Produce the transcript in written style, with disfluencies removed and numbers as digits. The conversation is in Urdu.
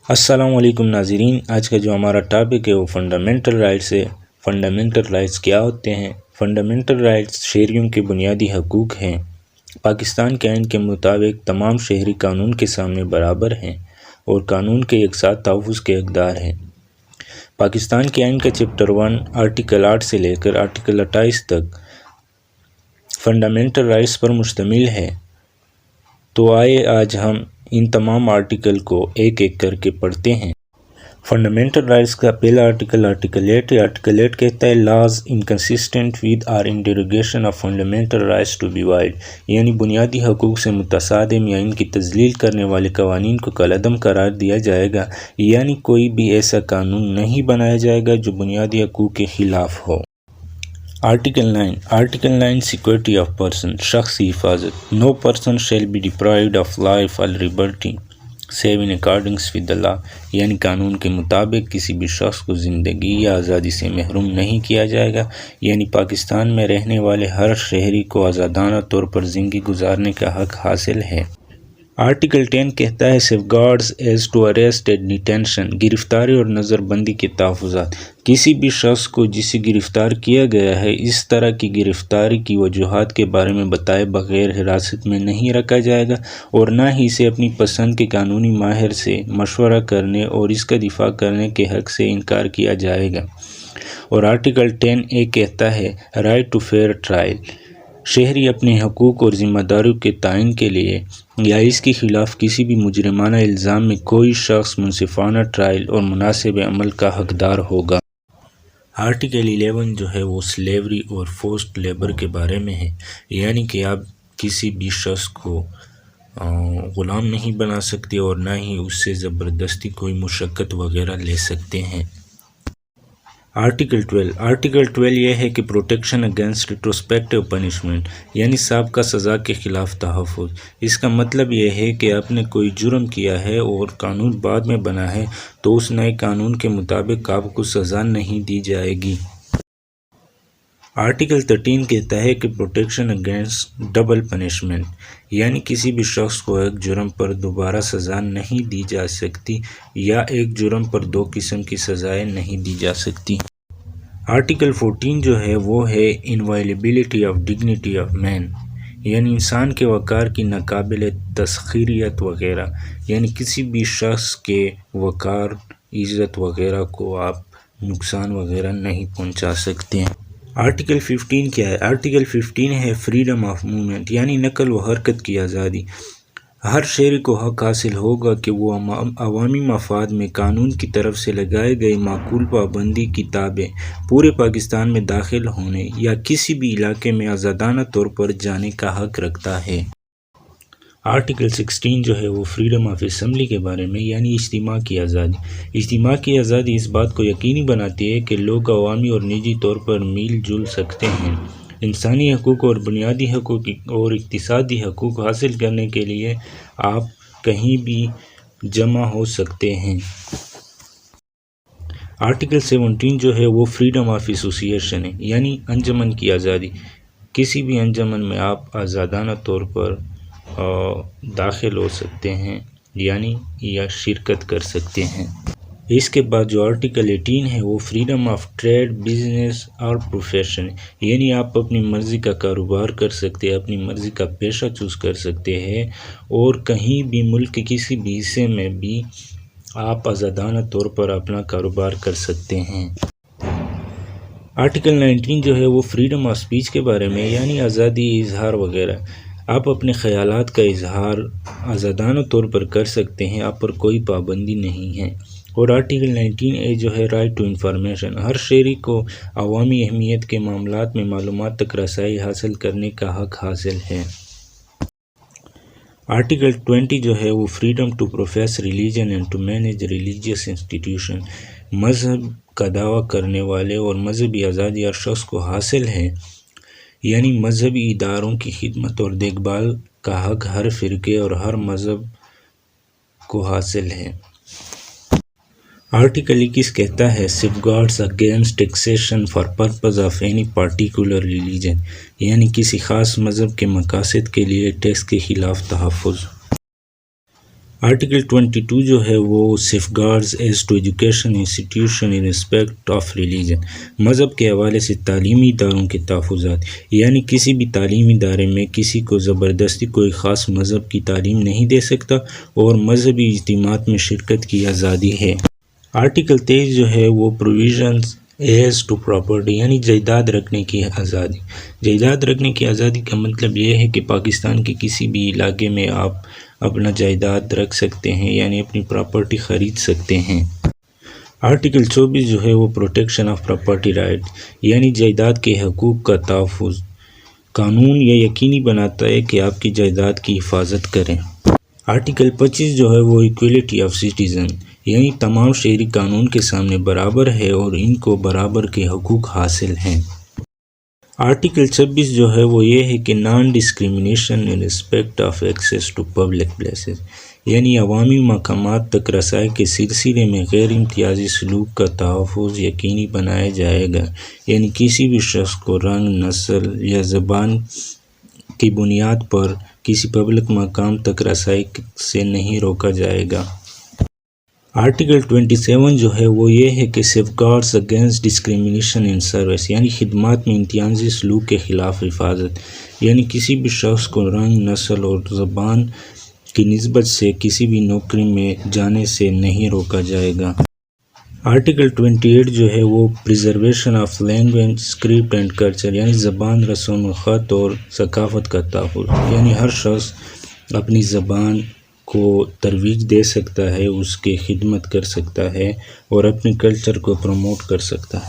السلام علیکم ناظرین، آج کا جو ہمارا ٹاپک ہے وہ فنڈامنٹل رائٹس ہے۔ فنڈامنٹل رائٹس کیا ہوتے ہیں؟ فنڈامنٹل رائٹس شہریوں کے بنیادی حقوق ہیں۔ پاکستان کے آئین کے مطابق تمام شہری قانون کے سامنے برابر ہیں اور قانون کے یکساں تحفظ کے حقدار ہیں۔ پاکستان کے آئین کا چیپٹر 1 آرٹیکل 8 سے لے کر آرٹیکل 28 تک فنڈامنٹل رائٹس پر مشتمل ہے۔ تو آئے آج ہم ان تمام آرٹیکل کو ایک ایک کر کے پڑھتے ہیں۔ فنڈامنٹل رائٹس کا پہلا آرٹیکل آرٹیکل 8 ہے۔ آرٹیکل 8 کہتا ہے laws inconsistent with or in derogation of fundamental rights to be void, یعنی بنیادی حقوق سے متصادم یا ان کی تذلیل کرنے والے قوانین کو کالعدم قرار دیا جائے گا، یعنی کوئی بھی ایسا قانون نہیں بنایا جائے گا جو بنیادی حقوق کے خلاف ہو۔ Article 9 article 9 security of person, شخصی حفاظت۔ No person shall be deprived of life اور liberty save in accordings with the law, یعنی قانون کے مطابق کسی بھی شخص کو زندگی یا آزادی سے محروم نہیں کیا جائے گا، یعنی پاکستان میں رہنے والے ہر شہری کو آزادانہ طور پر زندگی گزارنے کا حق حاصل ہے۔ آرٹیکل 10 کہتا ہے safeguards as to arrest and detention, گرفتاری اور نظر بندی کے تحفظات۔ کسی بھی شخص کو جسے گرفتار کیا گیا ہے اس طرح کی گرفتاری کی وجوہات کے بارے میں بتائے بغیر حراست میں نہیں رکھا جائے گا، اور نہ ہی اسے اپنی پسند کے قانونی ماہر سے مشورہ کرنے اور اس کا دفاع کرنے کے حق سے انکار کیا جائے گا۔ اور آرٹیکل 10A کہتا ہے رائٹ ٹو فیئر ٹرائل، شہری اپنے حقوق اور ذمہ داریوں کے تعین کے لیے یا اس کے خلاف کسی بھی مجرمانہ الزام میں کوئی شخص منصفانہ ٹرائل اور مناسب عمل کا حقدار ہوگا۔ آرٹیکل 11 جو ہے وہ سلیوری اور فورسڈ لیبر کے بارے میں ہے، یعنی کہ آپ کسی بھی شخص کو غلام نہیں بنا سکتے اور نہ ہی اس سے زبردستی کوئی مشقت وغیرہ لے سکتے ہیں۔ آرٹیکل 12 یہ ہے کہ پروٹیکشن اگینسٹ ریٹروسپیکٹیو پنشمنٹ، یعنی سابقہ سزا کے خلاف تحفظ۔ اس کا مطلب یہ ہے کہ آپ نے کوئی جرم کیا ہے اور قانون بعد میں بنا ہے تو اس نئے قانون کے مطابق آپ کو سزا نہیں دی جائے گی۔ آرٹیکل 13 کہتا ہے کہ پروٹیکشن اگینسٹ ڈبل پنشمنٹ، یعنی کسی بھی شخص کو ایک جرم پر دوبارہ سزا نہیں دی جا سکتی یا ایک جرم پر دو قسم کی سزائیں نہیں دی جا سکتی۔ آرٹیکل 14 جو ہے وہ ہے انوائلیبلٹی آف ڈگنیٹی آف مین، یعنی انسان کے وقار کی ناقابل تسخیریت وغیرہ، یعنی کسی بھی شخص کے وقار، عزت وغیرہ کو آپ نقصان وغیرہ نہیں پہنچا سکتے ہیں۔ آرٹیکل 15 کیا ہے؟ آرٹیکل 15 ہے فریڈم آف موومنٹ، یعنی نقل و حرکت کی آزادی۔ ہر شہری کو حق حاصل ہوگا کہ وہ عوامی مفاد میں قانون کی طرف سے لگائے گئے معقول پابندی کی تابع پورے پاکستان میں داخل ہونے یا کسی بھی علاقے میں آزادانہ طور پر جانے کا حق رکھتا ہے۔ آرٹیکل 16 جو ہے وہ فریڈم آف اسمبلی کے بارے میں، یعنی اجتماع کی آزادی۔ اجتماع کی آزادی اس بات کو یقینی بناتی ہے کہ لوگ عوامی اور نجی طور پر مل جل سکتے ہیں، انسانی حقوق اور بنیادی حقوق اور اقتصادی حقوق حاصل کرنے کے لیے آپ کہیں بھی جمع ہو سکتے ہیں۔ آرٹیکل 17 جو ہے وہ فریڈم آف ایسوسیشن ہے، یعنی انجمن کی آزادی۔ کسی بھی انجمن میں آپ آزادانہ طور پر داخل ہو سکتے ہیں، یعنی یا شرکت کر سکتے ہیں۔ اس کے بعد جو آرٹیکل 18 ہے وہ فریڈم آف ٹریڈ، بزنس اور پروفیشن، یعنی آپ اپنی مرضی کا کاروبار کر سکتے ہیں، اپنی مرضی کا پیشہ چوز کر سکتے ہیں اور کہیں بھی ملک کے کسی بھی حصے میں بھی آپ آزادانہ طور پر اپنا کاروبار کر سکتے ہیں۔ آرٹیکل 19 جو ہے وہ فریڈم آف سپیچ کے بارے میں، یعنی آزادی اظہار وغیرہ۔ آپ اپنے خیالات کا اظہار آزادانہ طور پر کر سکتے ہیں، آپ پر کوئی پابندی نہیں ہے۔ اور آرٹیکل 19A جو ہے رائٹ ٹو انفارمیشن، ہر شہری کو عوامی اہمیت کے معاملات میں معلومات تک رسائی حاصل کرنے کا حق حاصل ہے۔ آرٹیکل 20 جو ہے وہ freedom to profess religion and to manage religious institution, مذہب کا دعویٰ کرنے والے اور مذہبی آزادی ہر شخص کو حاصل ہے، یعنی مذہبی اداروں کی خدمت اور دیکھ بھال کا حق ہر فرقے اور ہر مذہب کو حاصل ہے۔ آرٹیکل 21 کہتا ہے safeguards against taxation for purpose of any particular religion, یعنی کسی خاص مذہب کے مقاصد کے لیے ٹیکس کے خلاف تحفظ۔ آرٹیکل 22 جو ہے وہ safeguards as to education institution in respect of religion, مذہب کے حوالے سے تعلیمی اداروں کے تحفظات، یعنی کسی بھی تعلیمی ادارے میں کسی کو زبردستی کوئی خاص مذہب کی تعلیم نہیں دے سکتا، اور مذہبی اجتماعات میں شرکت کی آزادی ہے۔ آرٹیکل 23 جو ہے وہ پروویژنز ایز ٹو پراپرٹی، یعنی جائیداد رکھنے کی آزادی۔ جائیداد رکھنے کی آزادی کا مطلب یہ ہے کہ پاکستان کے کسی بھی علاقے میں آپ اپنا جائیداد رکھ سکتے ہیں، یعنی اپنی پراپرٹی خرید سکتے ہیں۔ آرٹیکل 24 جو ہے وہ پروٹیکشن آف پراپرٹی رائٹ، یعنی جائیداد کے حقوق کا تحفظ۔ قانون یہ یقینی بناتا ہے کہ آپ کی جائیداد کی حفاظت کریں۔ آرٹیکل 25 جو ہے وہ ایکویلٹی آف سٹیزن، یعنی تمام شہری قانون کے سامنے برابر ہے اور ان کو برابر کے حقوق حاصل ہیں۔ آرٹیکل 26 جو ہے وہ یہ ہے کہ non discrimination in respect of access to public places, یعنی عوامی مقامات تک رسائی کے سلسلے میں غیر امتیازی سلوک کا تحفظ یقینی بنایا جائے گا، یعنی کسی بھی شخص کو رنگ، نسل یا زبان کی بنیاد پر کسی پبلک مقام تک رسائی سے نہیں روکا جائے گا۔ آرٹیکل 27 جو ہے وہ یہ ہے کہ safeguards against discrimination in service, یعنی خدمات میں امتیازی سلوک کے خلاف حفاظت، یعنی کسی بھی شخص کو رنگ، نسل اور زبان کی نسبت سے کسی بھی نوکری میں جانے سے نہیں روکا جائے گا۔ آرٹیکل 28 جو ہے وہ preservation of language, script and culture, یعنی زبان، رسم الخط اور ثقافت کا تحفظ، یعنی ہر شخص اپنی زبان کو ترویج دے سکتا ہے، اس کی خدمت کر سکتا ہے اور اپنے کلچر کو پروموٹ کر سکتا ہے۔